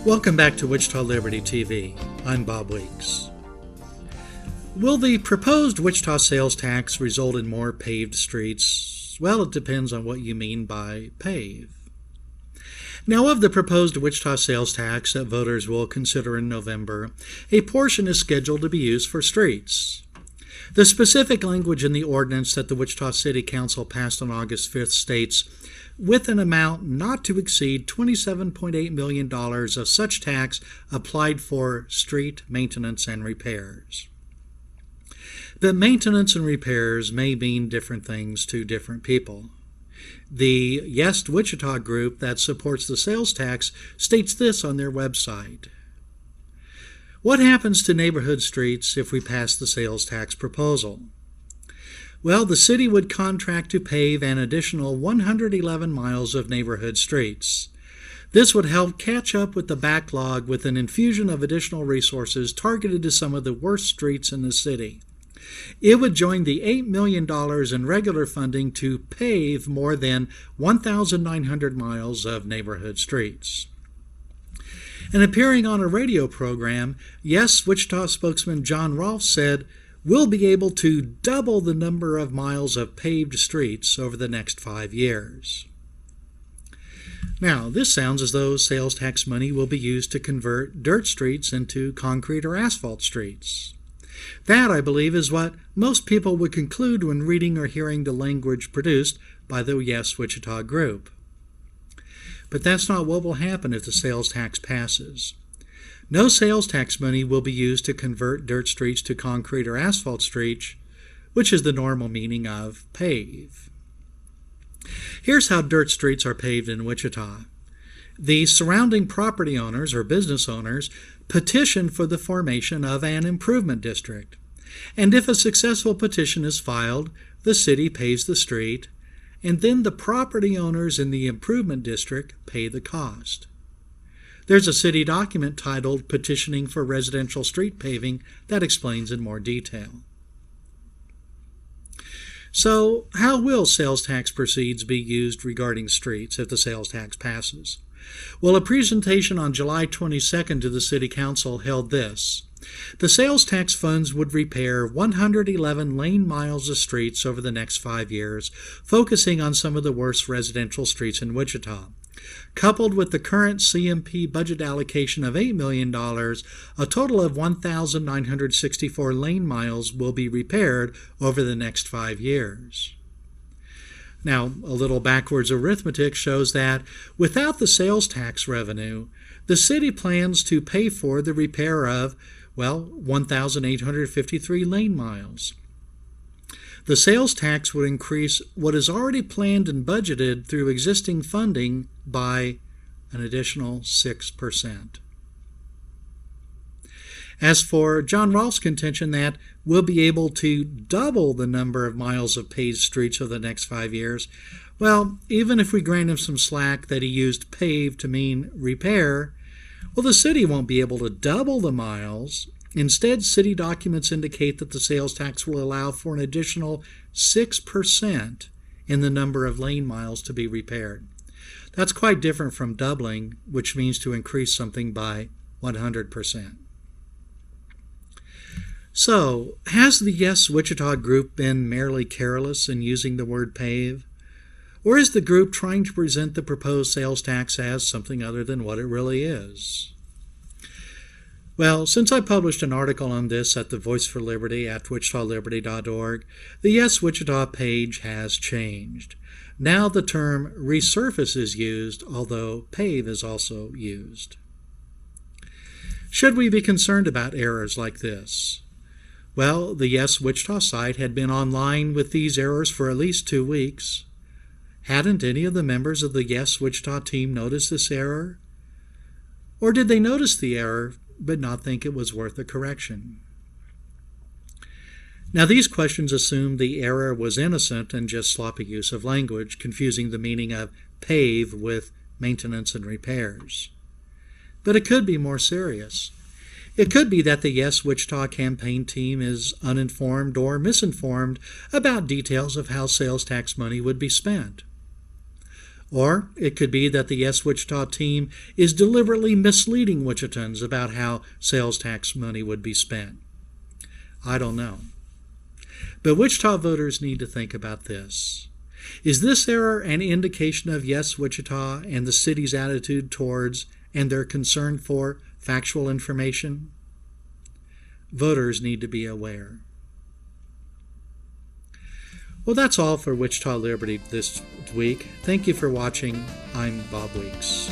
Welcome back to Wichita Liberty TV. I'm Bob Weeks. Will the proposed Wichita sales tax result in more paved streets? Well, it depends on what you mean by pave. Now, of the proposed Wichita sales tax that voters will consider in November, a portion is scheduled to be used for streets. The specific language in the ordinance that the Wichita City Council passed on August 5th states, with an amount not to exceed $27.8 million of such tax applied for street maintenance and repairs. But maintenance and repairs may mean different things to different people. The Yes Wichita group that supports the sales tax states this on their website. What happens to neighborhood streets if we pass the sales tax proposal? Well, the city would contract to pave an additional 111 miles of neighborhood streets. This would help catch up with the backlog with an infusion of additional resources targeted to some of the worst streets in the city. It would join the $8 million in regular funding to pave more than 1,900 miles of neighborhood streets. And appearing on a radio program, Yes Wichita spokesman John Rolfe said, "We'll be able to double the number of miles of paved streets over the next 5 years." Now, this sounds as though sales tax money will be used to convert dirt streets into concrete or asphalt streets. That, I believe, is what most people would conclude when reading or hearing the language produced by the Yes Wichita group. But that's not what will happen if the sales tax passes. No sales tax money will be used to convert dirt streets to concrete or asphalt streets, which is the normal meaning of pave. Here's how dirt streets are paved in Wichita. The surrounding property owners or business owners petition for the formation of an improvement district. And if a successful petition is filed, the city pays the street, and then the property owners in the improvement district pay the cost. There's a city document titled Petitioning for Residential Street Paving that explains in more detail. So, how will sales tax proceeds be used regarding streets if the sales tax passes? Well, a presentation on July 22nd to the City Council held this. The sales tax funds would repair 111 lane miles of streets over the next 5 years, focusing on some of the worst residential streets in Wichita. Coupled with the current CMP budget allocation of $8 million, a total of 1,964 lane miles will be repaired over the next 5 years. Now, a little backwards arithmetic shows that without the sales tax revenue, the city plans to pay for the repair of, 1,853 lane miles. The sales tax would increase what is already planned and budgeted through existing funding by an additional 6%. As for John Rolfe's contention that we'll be able to double the number of miles of paved streets over the next 5 years, well, even if we grant him some slack that he used pave to mean repair, well, the city won't be able to double the miles. Instead, city documents indicate that the sales tax will allow for an additional 6% in the number of lane miles to be repaired. That's quite different from doubling, which means to increase something by 100%. So, has the Yes Wichita group been merely careless in using the word pave? Or is the group trying to present the proposed sales tax as something other than what it really is? Well, since I published an article on this at the Voice for Liberty at wichitaliberty.org, the Yes Wichita page has changed. Now the term resurface is used, although pave is also used. Should we be concerned about errors like this? Well, the Yes Wichita site had been online with these errors for at least 2 weeks. Hadn't any of the members of the Yes Wichita team noticed this error? Or did they notice the error but not think it was worth a correction? Now, these questions assume the error was innocent and just sloppy use of language, confusing the meaning of pave with maintenance and repairs. But it could be more serious. It could be that the Yes Wichita campaign team is uninformed or misinformed about details of how sales tax money would be spent. Or it could be that the Yes Wichita team is deliberately misleading Wichitans about how sales tax money would be spent. I don't know. But Wichita voters need to think about this. Is this error an indication of Yes Wichita and the city's attitude towards and their concern for factual information? Voters need to be aware. Well, that's all for Wichita Liberty this week. Thank you for watching. I'm Bob Weeks.